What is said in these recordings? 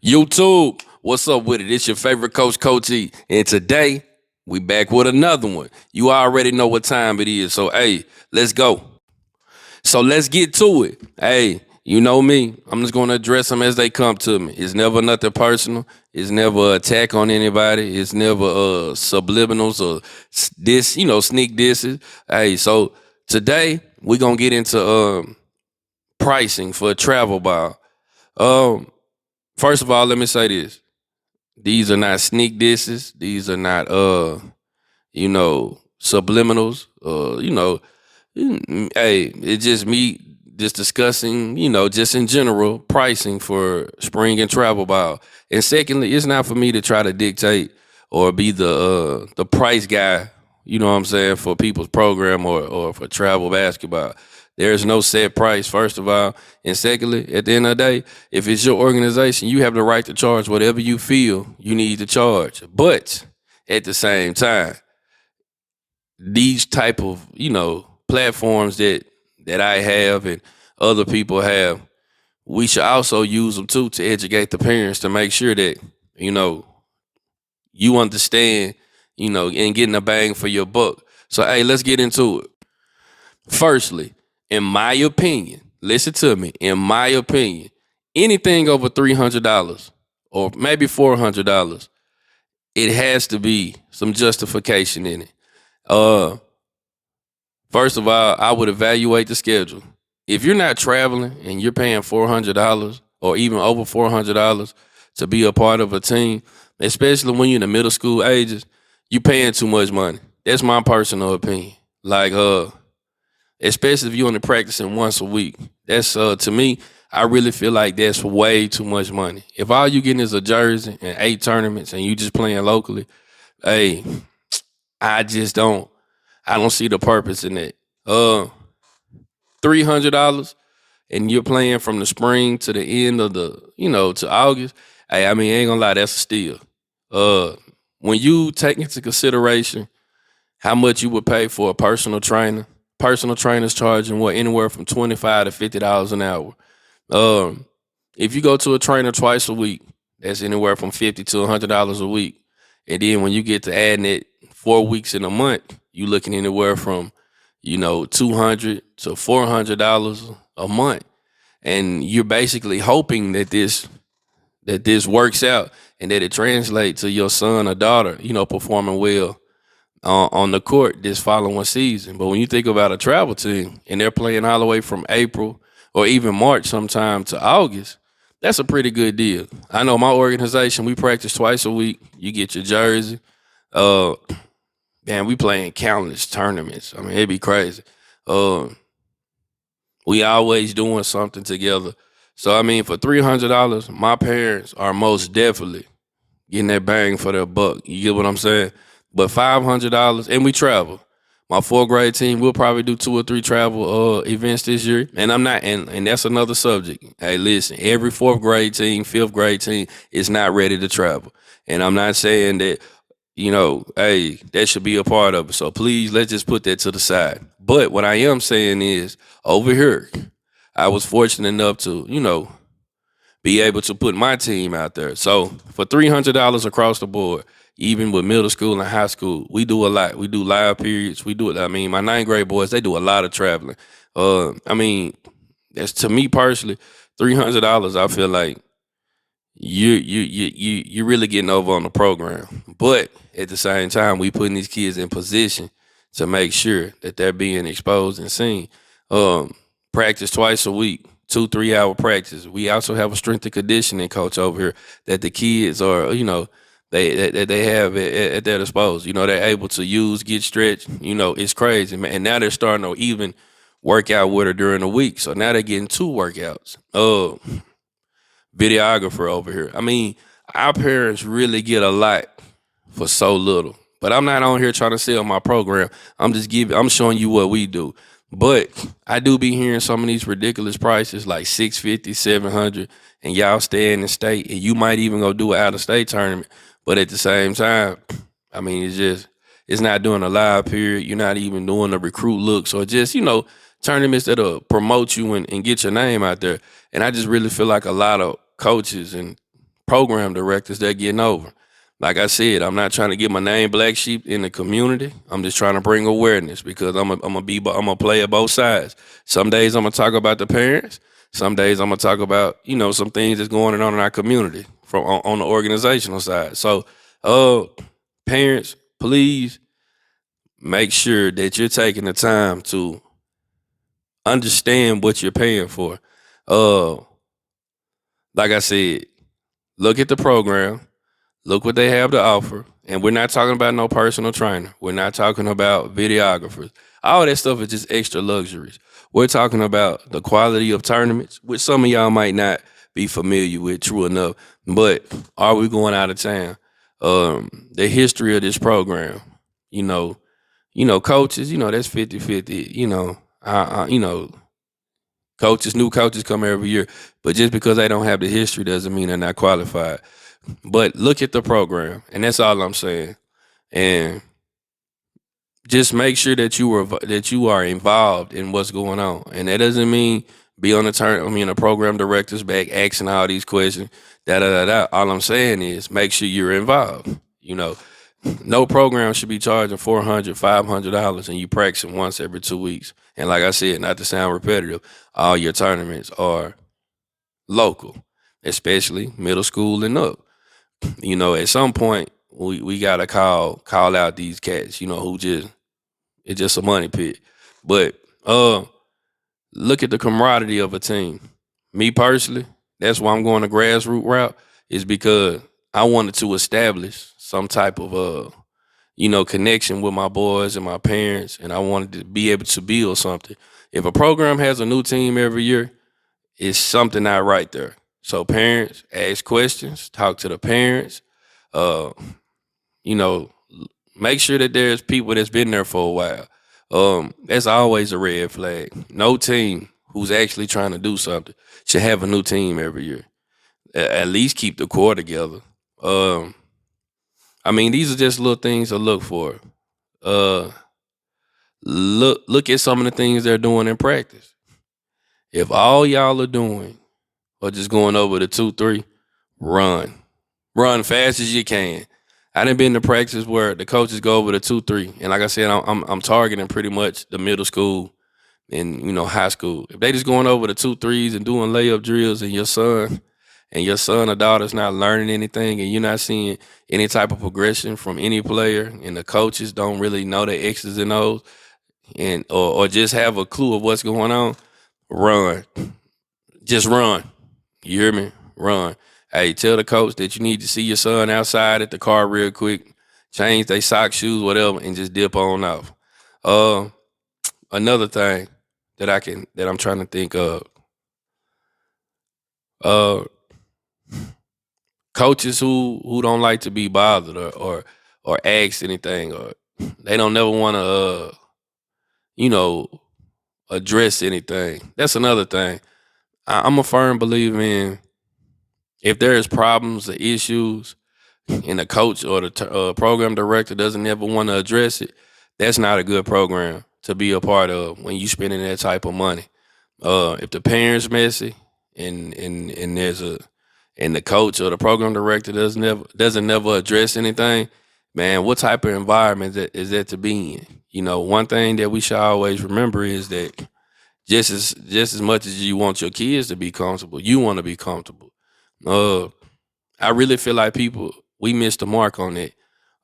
YouTube, what's up with it? It's your favorite coach, Koach E. And today, we back with another one. You already know what time it is. So, hey, let's go. So, let's get to it. Hey, you know me. I'm just going to address them as they come to me. It's never nothing personal. It's never an attack on anybody. It's never subliminals or sneak disses. Hey, so today, we're going to get into pricing for a travel ball. Um, First of all, let me say this. These are not sneak disses. These are not subliminals. Hey, it's just me just discussing, just in general pricing for spring and travel ball. And secondly, it's not for me to try to dictate or be the price guy, you know what I'm saying, for people's program or for travel basketball. There's no set price, first of all. And secondly, at the end of the day, if it's your organization, you have the right to charge whatever you feel you need to charge. But at the same time, these type of, platforms that I have and other people have, we should also use them too to educate the parents to make sure that, you understand, and getting a bang for your buck. So hey, let's get into it. Firstly, in my opinion, listen to me, in my opinion, anything over $300 or maybe $400, it has to be some justification in it. Uh, First of all, I would evaluate the schedule. If you're not traveling and you're paying $400 or even over $400 to be a part of a team, especially when you're in the middle school ages, you're paying too much money. That's my personal opinion. Like, especially if you're only practicing once a week. That's to me, I really feel like that's way too much money. If all you getting is a jersey and 8 tournaments and you just playing locally, hey, I just don't. I don't see the purpose in that. $300 and you're playing from the spring to the end of to August. Hey, I mean, ain't gonna lie, that's a steal. Uh, when you take into consideration how much you would pay for a personal trainers charging anywhere from $25 to $50 an hour. Um, if you go to a trainer twice a week, that's anywhere from $50 to $100 a week. And then when you get to adding it 4 weeks in a month, you looking anywhere from, $200 to $400 a month. And you're basically hoping that this works out and that it translates to your son or daughter, performing well on the court this following season. But when you think about a travel team and they're playing all the way from April or even March sometime to August, that's a pretty good deal. I know my organization, we practice twice a week. You get your jersey. Uh, Man, we playing countless tournaments. I mean, it'd be crazy. Uh, we always doing something together. So I mean, for $300, my parents are most definitely getting that bang for their buck. You get what I'm saying? But $500, and we travel. My fourth grade team will probably do 2 or 3 travel events this year, and I'm not. And that's another subject. Hey, listen, every fourth grade team, fifth grade team is not ready to travel, and I'm not saying that. Hey, that should be a part of it. So please, let's just put that to the side. But what I am saying is, over here, I was fortunate enough to, be able to put my team out there. So for $300 across the board, even with middle school and high school, we do a lot. We do live periods. We do it. I mean, my ninth grade boys, they do a lot of traveling. I mean, that's to me personally, $300. I feel like you're really getting over on the program. But at the same time, we putting these kids in position to make sure that they're being exposed and seen. Practice twice a week, 2 3 hour practice. We also have a strength and conditioning coach over here that the kids are, they have at their disposal. They're able to use, get stretched. It's crazy, man. And now they're starting to even work out with her during the week. So now they're getting 2 workouts. Videographer over here. I mean, our parents really get a lot for so little. But I'm not on here trying to sell my program. I'm showing you what we do. But I do be hearing some of these ridiculous prices like 650, 700, and y'all stay in the state, and you might even go do an out of state tournament. But at the same time, I mean, it's not doing a live period. You're not even doing the recruit looks or just, tournaments that'll promote you and get your name out there. And I just really feel like a lot of coaches and program directors that getting over. Like I said, I'm not trying to get my name black sheep in the community. I'm just trying to bring awareness because I'm gonna play at both sides. Some days I'm gonna talk about the parents. Some days I'm gonna talk about some things that's going on in our community from on the organizational side. So, parents, please make sure that you're taking the time to understand what you're paying for. Uh, like I said, look at the program, look what they have to offer, and we're not talking about no personal trainer. We're not talking about videographers. All that stuff is just extra luxuries. We're talking about the quality of tournaments, which some of y'all might not be familiar with, true enough. But are we going out of town? The history of this program, you know, coaches, that's 50-50. New coaches come every year, but just because they don't have the history doesn't mean they're not qualified. But look at the program, and that's all I'm saying. And just make sure that you are involved in what's going on, and that doesn't mean be on the program director's back asking all these questions. Da da da da. All I'm saying is make sure you're involved. No program should be charging $400, $500, and you practicing once every 2 weeks. And like I said, not to sound repetitive, all your tournaments are local, especially middle school and up. At some point we gotta call out these cats, who it's just a money pit. But look at the camaraderie of a team. Me personally, that's why I'm going the grassroots route, is because I wanted to establish some type of connection with my boys and my parents, and I wanted to be able to build something. If a program has a new team every year, it's something not right there. So parents, ask questions, talk to the parents, uh, you know, make sure that there's people that's been there for a while. That's always a red flag. No team who's actually trying to do something should have a new team every year. At least keep the core together. Um, these are just little things to look for. Uh, look at some of the things they're doing in practice. If all y'all are doing or just going over the 2-3, run. Run fast as you can. I done been to practice where the coaches go over the 2-3, and like I said, I'm targeting pretty much the middle school and high school. If they just going over the 2-3s and doing layup drills, and your son or daughter's not learning anything, and you're not seeing any type of progression from any player, and the coaches don't really know the X's and O's, and or just have a clue of what's going on, run. Just run. You hear me? Run. Hey, tell the coach that you need to see your son outside at the car real quick, change their socks, shoes, whatever, and just dip on off. Uh, Another thing that I'm trying to think of, uh, coaches who don't like to be bothered or asked anything, or they don't never want to you know address anything. That's another thing. I'm a firm believer in, if there is problems or issues and the coach or the program director doesn't ever want to address it, that's not a good program to be a part of when you spending that type of money. If the parents messy and there's a and the coach or the program director doesn't never address anything, man, what type of environment is that to be in? One thing that we should always remember is that just as much as you want your kids to be comfortable, you want to be comfortable. Uh, I really feel like we missed the mark on it.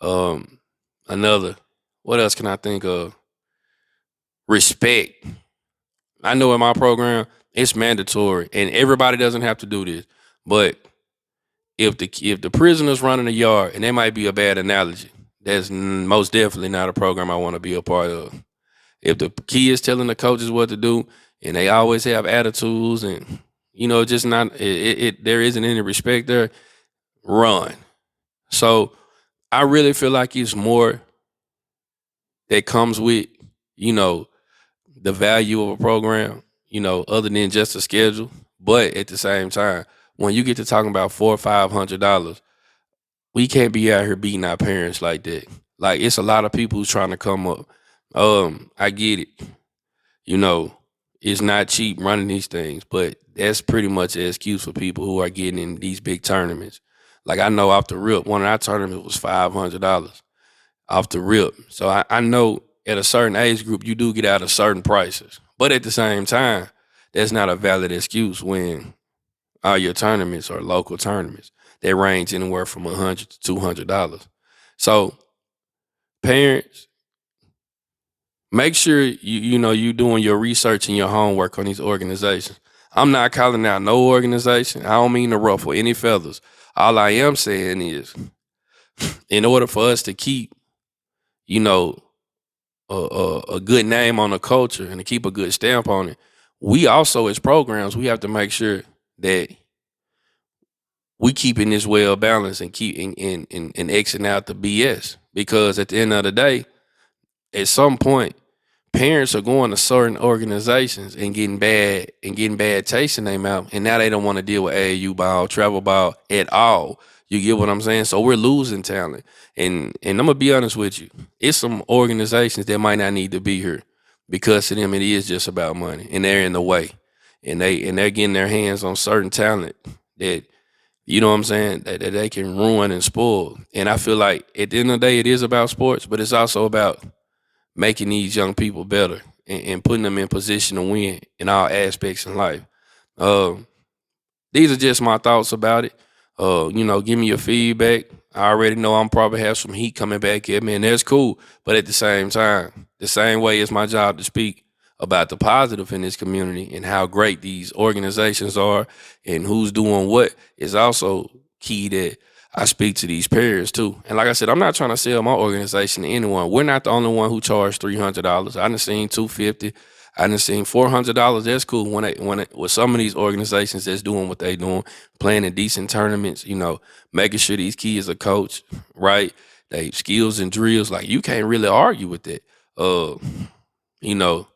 Um, Another, what else can I think of? Respect. I know in my program it's mandatory, and everybody doesn't have to do this. But if the prisoner's running a yard, and that might be a bad analogy, that's most definitely not a program I want to be a part of. If the kids telling the coaches what to do, and they always have attitudes, and just not there isn't any respect there, run. So I really feel like it's more that comes with, you know, the value of a program, other than just a schedule. But at the same time, when you get to talking about $400-500, we can't be out here beating our parents like that. Like, it's a lot of people who's trying to come up. I get it. You know, it's not cheap running these things, but that's pretty much an excuse for people who are getting in these big tournaments. Like I know off the rip, one of our tournaments was $500 off the rip. So I know at a certain age group, you do get out of certain prices. But at the same time, that's not a valid excuse when all your tournaments are local tournaments. They range anywhere from $100 to $200. So parents, make sure you doing your research and your homework on these organizations. I'm not calling out no organization. I don't mean to ruffle any feathers. All I am saying is, in order for us to keep, you know, a good name on the culture and to keep a good stamp on it, we also as programs we have to make sure that we keeping this well balanced and keep and exiting out the BS. Because at the end of the day, at some point, parents are going to certain organizations and getting bad taste in their mouth, and now they don't want to deal with AAU ball, travel ball at all. You get what I'm saying? So we're losing talent, and I'm gonna be honest with you. It's some organizations that might not need to be here because to them it is just about money, and they're in the way, and they're getting their hands on certain talent that you know what I'm saying that they can ruin and spoil. And I feel like at the end of the day, it is about sports, but it's also about making these young people better and putting them in position to win in all aspects in life. Um, these are just my thoughts about it. Give me your feedback. I already know I'm probably have some heat coming back at me, and that's cool. But at the same time, the same way it's my job to speak about the positive in this community and how great these organizations are and who's doing what is also key that I speak to these parents too. And like I said, I'm not trying to sell my organization to anyone. We're not the only one who charged $300. I done seen $250. I done seen $400. That's cool with some of these organizations that's doing what they doing, playing in decent tournaments, making sure these kids are coached, right? They skills and drills. Like you can't really argue with that. You know,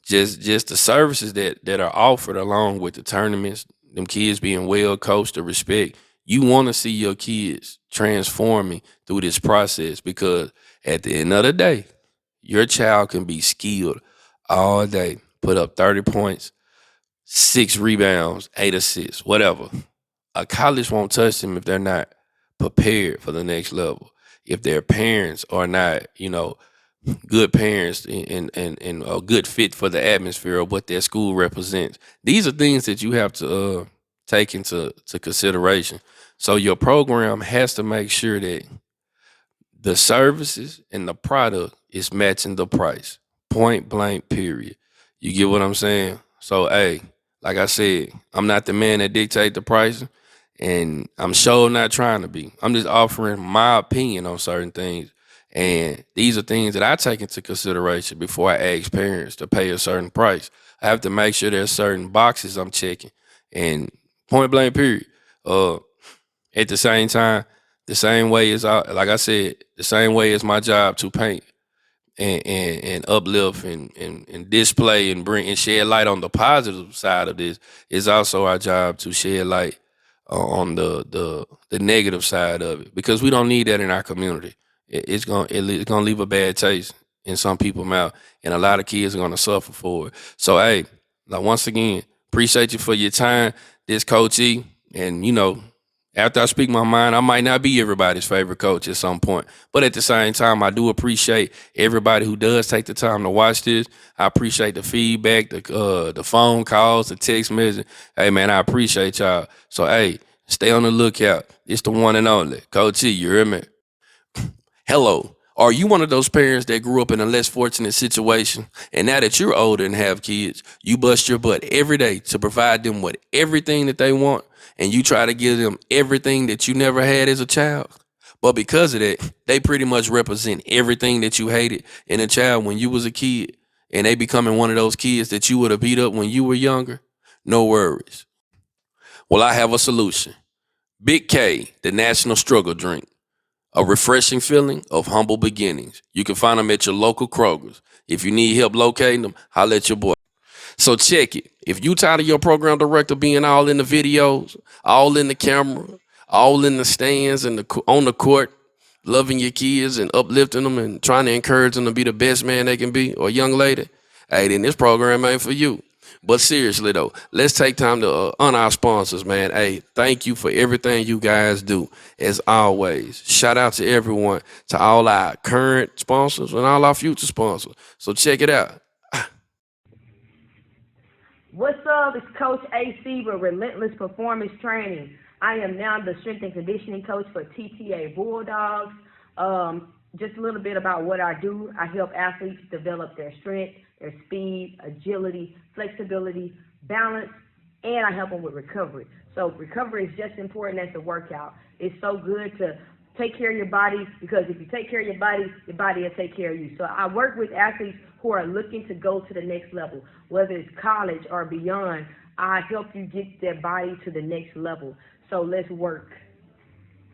just the services that are offered along with the tournaments, them kids being well coached to respect. You want to see your kids transforming through this process because at the end of the day, your child can be skilled all day, put up 30 points, 6 rebounds, 8 assists, whatever. A college won't touch them if they're not prepared for the next level. If their parents are not, good parents and a good fit for the atmosphere of what their school represents. These are things that you have to take into consideration. So your program has to make sure that the services and the product is matching the price. Point blank, period. You get what I'm saying? So, hey, like I said, I'm not the man that dictate the pricing, and I'm sure not trying to be. I'm just offering my opinion on certain things. And these are things that I take into consideration before I ask parents to pay a certain price. I have to make sure there's certain boxes I'm checking. And point blank, period. At the same time, the same way as like I said, the same way as my job to paint and uplift and display and bring and shed light on the positive side of this is also our job to shed light on the negative side of it, because we don't need that in our community. It's gonna leave a bad taste in some people's mouth, and a lot of kids are gonna suffer for it. So hey, like once again, appreciate you for your time. This Koach E, and after I speak my mind, I might not be everybody's favorite coach at some point. But at the same time, I do appreciate everybody who does take the time to watch this. I appreciate the feedback, the phone calls, the text message. Hey, man, I appreciate y'all. So, hey, stay on the lookout. It's the one and only Koach E, you hear me? Hello. Are you one of those parents that grew up in a less fortunate situation, and now that you're older and have kids, you bust your butt every day to provide them with everything that they want, and you try to give them everything that you never had as a child? But because of that, they pretty much represent everything that you hated in a child when you was a kid, and they becoming one of those kids that you would have beat up when you were younger. No worries. Well, I have a solution. Big K, the national struggle drink. A refreshing feeling of humble beginnings. You can find them at your local Kroger's. If you need help locating them, holla at your boy. So check it. If you tired of your program director being all in the videos, all in the camera, all in the stands and on the court, loving your kids and uplifting them and trying to encourage them to be the best man they can be, or young lady, hey, then this program ain't for you. But seriously though, let's take time to honor our sponsors, man. Hey, thank you for everything you guys do. As always, shout out to everyone, to all our current sponsors and all our future sponsors. So check it out. What's up? It's Coach AC with Relentless Performance Training. I am now the strength and conditioning coach for TTA Bulldogs. Just a little bit about what I do. I help athletes develop their strength, their speed, agility, flexibility, balance, and I help them with recovery. So recovery is just as important as the workout. It's so good to take care of your body, because if you take care of your body will take care of you. So I work with athletes who are looking to go to the next level, whether it's college or beyond. I help you get their body to the next level. So let's work.